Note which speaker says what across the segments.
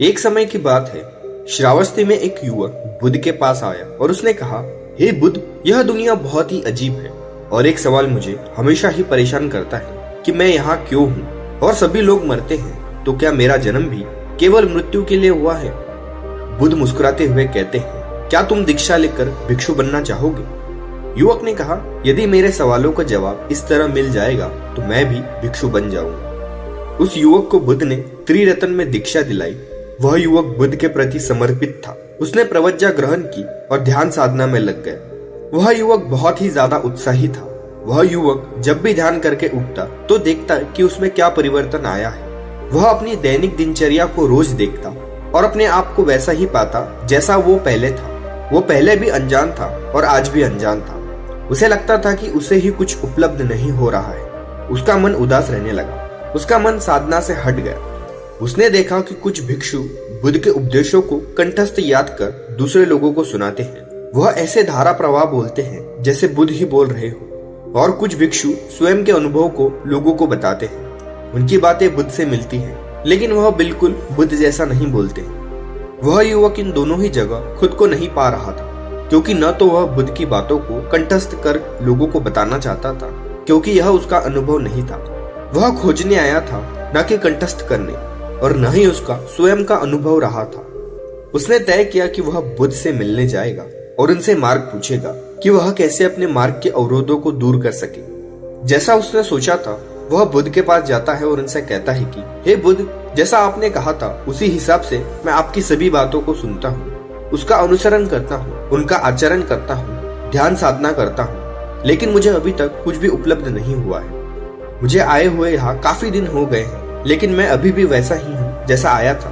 Speaker 1: एक समय की बात है, श्रावस्ती में एक युवक बुद्ध के पास आया और उसने कहा, हे बुद्ध, यह दुनिया बहुत ही अजीब है और एक सवाल मुझे हमेशा ही परेशान करता है कि मैं यहाँ क्यों हूँ और सभी लोग मरते हैं, तो क्या मेरा जन्म भी केवल मृत्यु के लिए हुआ है? बुद्ध मुस्कुराते हुए कहते हैं, क्या तुम दीक्षा लेकर भिक्षु बनना चाहोगे? युवक ने कहा, यदि मेरे सवालों का जवाब इस तरह मिल जाएगा तो मैं भी भिक्षु बन जाऊंगा। उस युवक को बुद्ध ने त्रिरत्न में दीक्षा दिलाई। वह युवक बुद्ध के प्रति समर्पित था। उसने प्रवज्ञा ग्रहण की और ध्यान साधना में लग गया। वह युवक बहुत ही ज्यादा उत्साही था। वह युवक जब भी ध्यान करके उठता तो देखता कि उसमें क्या परिवर्तन आया है। वह अपनी दैनिक दिनचर्या को रोज देखता और अपने आप को वैसा ही पाता जैसा वो पहले था। वो पहले भी अनजान था और आज भी अनजान था। उसे लगता था कि उसे ही कुछ उपलब्ध नहीं हो रहा है। उसका मन उदास रहने लगा। उसका मन साधना से हट गया। उसने देखा कि कुछ भिक्षु बुद्ध के उपदेशों को कंठस्थ याद कर दूसरे लोगों को सुनाते हैं। वह ऐसे धारा प्रवाह बोलते हैं जैसे बुद्ध ही बोल रहे हो। और कुछ भिक्षु स्वयं के अनुभव को लोगों को बताते हैं। उनकी बातें बुद्ध से मिलती हैं, लेकिन वह बिल्कुल बुद्ध जैसा नहीं बोलते। वह युवक इन दोनों ही जगह खुद को नहीं पा रहा था, क्योंकि न तो वह बुद्ध की बातों को कंठस्थ कर लोगों को बताना चाहता था, क्योंकि यह उसका अनुभव नहीं था। वह खोजने आया था, न कि कंठस्थ करने, और न ही उसका स्वयं का अनुभव रहा था। उसने तय किया कि वह बुद्ध से मिलने जाएगा और उनसे मार्ग पूछेगा कि वह कैसे अपने मार्ग के अवरोधों को दूर कर सके। जैसा उसने सोचा था, वह बुद्ध के पास जाता है और उनसे कहता है कि हे बुद्ध, जैसा आपने कहा था उसी हिसाब से मैं आपकी सभी बातों को सुनता हूँ, उसका अनुसरण करता हूँ, उनका आचरण करता हूँ, ध्यान साधना करता हूँ, लेकिन मुझे अभी तक कुछ भी उपलब्ध नहीं हुआ है। मुझे आए हुए यहाँ काफी दिन हो गए हैं, लेकिन मैं अभी भी वैसा ही हूँ जैसा आया था।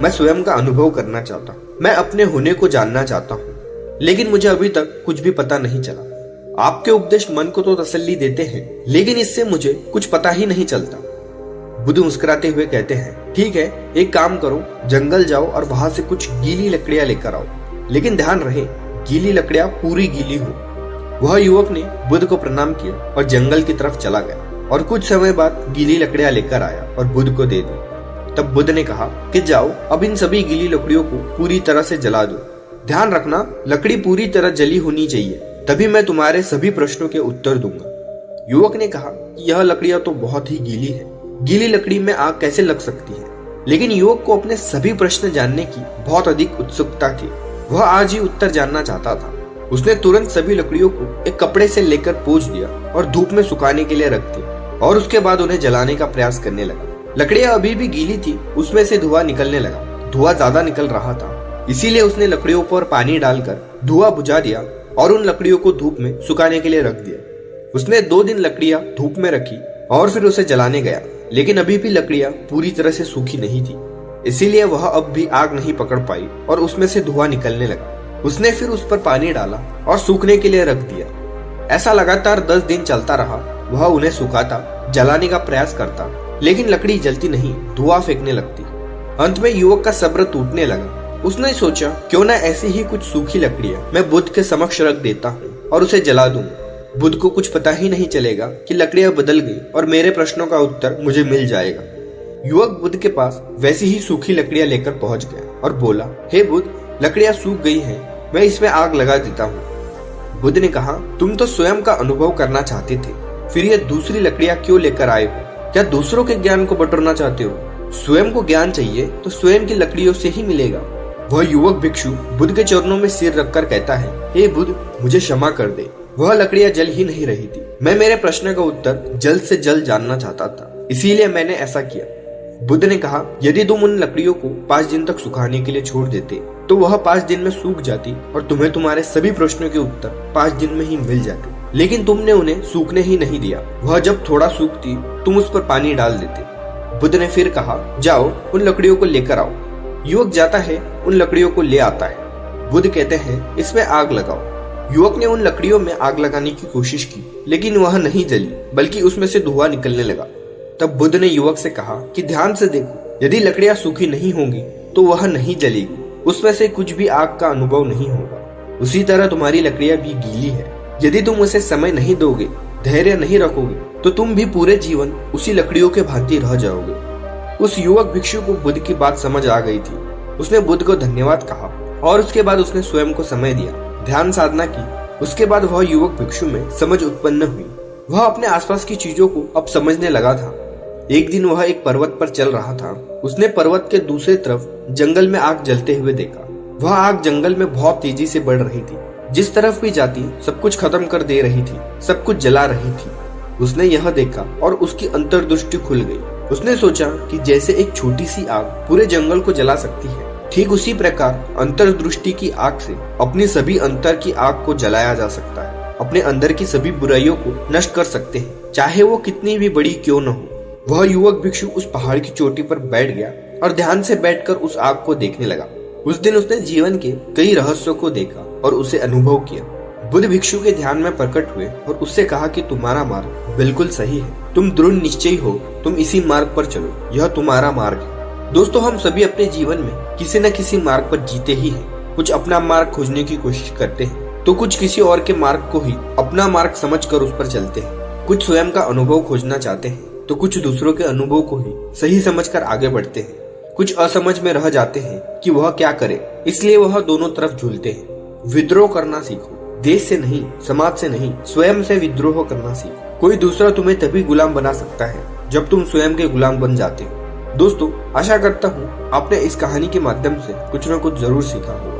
Speaker 1: मैं स्वयं का अनुभव करना चाहता हूँ। मैं अपने होने को जानना चाहता हूँ, लेकिन मुझे अभी तक कुछ भी पता नहीं चला। आपके उपदेश मन को तो तसल्ली देते हैं, लेकिन इससे मुझे कुछ पता ही नहीं चलता। बुद्ध मुस्कुराते हुए कहते हैं, ठीक है, एक काम करो, जंगल जाओ और वहां से कुछ गीली लकड़ियां लेकर आओ, लेकिन ध्यान रहे गीली लकड़ियां पूरी गीली हो। वह युवक ने बुद्ध को प्रणाम किया और जंगल की तरफ चला गया और कुछ समय बाद गीली लकड़ियां लेकर आया और बुद्ध को दे दी। तब बुद्ध ने कहा कि जाओ, अब इन सभी गीली लकड़ियों को पूरी तरह से जला दो। ध्यान रखना, लकड़ी पूरी तरह जली होनी चाहिए, तभी मैं तुम्हारे सभी प्रश्नों के उत्तर दूंगा। युवक ने कहा कि यह लकड़ियां तो बहुत ही गीली है, गीली लकड़ी में आग कैसे लग सकती है? लेकिन युवक को अपने सभी प्रश्न जानने की बहुत अधिक उत्सुकता थी। वह आज ही उत्तर जानना चाहता था। उसने तुरंत सभी लकड़ियों को एक कपड़े से लेकर पोंछ दिया और धूप में सुखाने के लिए रख दिया, और उसके बाद उन्हें जलाने का प्रयास करने लगा। लकड़ियां अभी भी गीली थी, उसमें से धुआं निकलने लगा। धुआं ज्यादा निकल रहा था, इसीलिए उसने लकड़ियों पर पानी डालकर धुआं बुझा दिया और उन लकड़ियों को धूप में सुखाने के लिए रख दिया। उसने 2 दिन लकड़ियां धूप में रखी और फिर उसे जलाने गया, लेकिन अभी भी लकड़ियां पूरी तरह से सूखी नहीं थी, इसीलिए वह अब भी आग नहीं पकड़ पाई और उसमें से धुआं निकलने लगा। उसने फिर उस पर पानी डाला और सूखने के लिए रख दिया। ऐसा लगातार 10 दिन चलता रहा। वह उन्हें सुखाता, जलाने का प्रयास करता, लेकिन लकड़ी जलती नहीं, धुआं फेंकने लगती। अंत में युवक का सब्र टूटने लगा। उसने सोचा, क्यों न ऐसी ही कुछ सूखी लकड़ियां मैं बुद्ध के समक्ष रख देता हूँ और उसे जला दूंगा। बुद्ध को कुछ पता ही नहीं चलेगा कि लकड़ियां बदल गई और मेरे प्रश्नों का उत्तर मुझे मिल जाएगा। युवक बुद्ध के पास वैसी ही सूखी लकड़ियां लेकर पहुंच गया और बोला, हे बुद्ध, लकड़ियां सूख गई हैं, मैं इसमें आग लगा देता हूँ। बुद्ध ने कहा, तुम तो स्वयं का अनुभव करना चाहते थे, फिर ये दूसरी लकड़ियां क्यों लेकर आए हो? क्या दूसरों के ज्ञान को बटोरना चाहते हो? स्वयं को ज्ञान चाहिए तो स्वयं की लकड़ियों से ही मिलेगा। वह युवक भिक्षु बुद्ध के चरणों में सिर रखकर कहता है, हे बुद्ध, मुझे क्षमा कर दे। वह लकड़ियां जल ही नहीं रही थी। मैं मेरे प्रश्न का उत्तर जल्द से जल्द जानना चाहता था, इसीलिए मैंने ऐसा किया। बुद्ध ने कहा, यदि तुम उन लकड़ियों को 5 दिन तक सुखाने के लिए छोड़ देते तो वह 5 दिन में सूख जाती और तुम्हें तुम्हारे सभी प्रश्नों के उत्तर 5 दिन में ही मिल जाते, लेकिन तुमने उन्हें सूखने ही नहीं दिया। वह जब थोड़ा सूखती तुम उस पर पानी डाल देते। बुद्ध ने फिर कहा, जाओ, उन लकड़ियों को लेकर आओ। युवक जाता है, उन लकड़ियों को ले आता है। बुद्ध कहते हैं, इसमें आग लगाओ। युवक ने उन लकड़ियों में आग लगाने की कोशिश की, लेकिन वह नहीं जली, बल्कि उसमें से धुआं निकलने लगा। तब बुद्ध ने युवक से कहा कि ध्यान से देखो, यदि लकड़ियां सूखी नहीं होंगी तो वह नहीं जलेगी, उसमें से कुछ भी आग का अनुभव नहीं होगा। उसी तरह तुम्हारी लकड़ियां भी गीली है। यदि तुम उसे समय नहीं दोगे, धैर्य नहीं रखोगे, तो तुम भी पूरे जीवन उसी लकड़ियों के भांति रह जाओगे। उस युवक भिक्षु को बुद्ध की बात समझ आ गई थी। उसने बुद्ध को धन्यवाद कहा और उसके बाद उसने स्वयं को समय दिया, ध्यान साधना की। उसके बाद वह युवक भिक्षु में समझ उत्पन्न हुई। वह अपने आसपास की चीजों को अब समझने लगा था। एक दिन वह एक पर्वत पर चल रहा था। उसने पर्वत के दूसरी तरफ जंगल में आग जलते हुए देखा। वह आग जंगल में बहुत तेजी से बढ़ रही थी। जिस तरफ भी जाती सब कुछ खत्म कर दे रही थी, सब कुछ जला रही थी। उसने यह देखा और उसकी अंतर्दृष्टि खुल गई। उसने सोचा कि जैसे एक छोटी सी आग पूरे जंगल को जला सकती है, ठीक उसी प्रकार अंतर्दृष्टि की आग से अपनी सभी अंतर की आग को जलाया जा सकता है। अपने अंदर की सभी बुराइयों को नष्ट कर सकते हैं, चाहे वो कितनी भी बड़ी क्यों न हो। वह युवक भिक्षु उस पहाड़ की चोटी पर बैठ गया और ध्यान से बैठकर उस आग को देखने लगा। उस दिन उसने जीवन के कई रहस्यों को देखा और उसे अनुभव किया। बुद्ध भिक्षु के ध्यान में प्रकट हुए और उससे कहा कि तुम्हारा मार्ग बिल्कुल सही है, तुम दृढ़ निश्चयी हो, तुम इसी मार्ग पर चलो, यह तुम्हारा मार्ग है। दोस्तों, हम सभी अपने जीवन में किसी न किसी मार्ग पर जीते ही हैं। कुछ अपना मार्ग खोजने की कोशिश करते हैं तो कुछ किसी और के मार्ग को ही अपना मार्ग समझकर उस पर चलते हैं। कुछ स्वयं का अनुभव खोजना चाहते हैं तो कुछ दूसरों के अनुभव को ही सही समझकर आगे बढ़ते हैं। कुछ असमझ में रह जाते हैं कि वह क्या करे, इसलिए वह दोनों तरफ झूलते हैं। विद्रोह करना सीखो, देश से नहीं, समाज से नहीं, स्वयं से विद्रोह करना सीखो। कोई दूसरा तुम्हें तभी गुलाम बना सकता है जब तुम स्वयं के गुलाम बन जाते हो। दोस्तों, आशा करता हूँ आपने इस कहानी के माध्यम से कुछ न कुछ जरूर सीखा हो।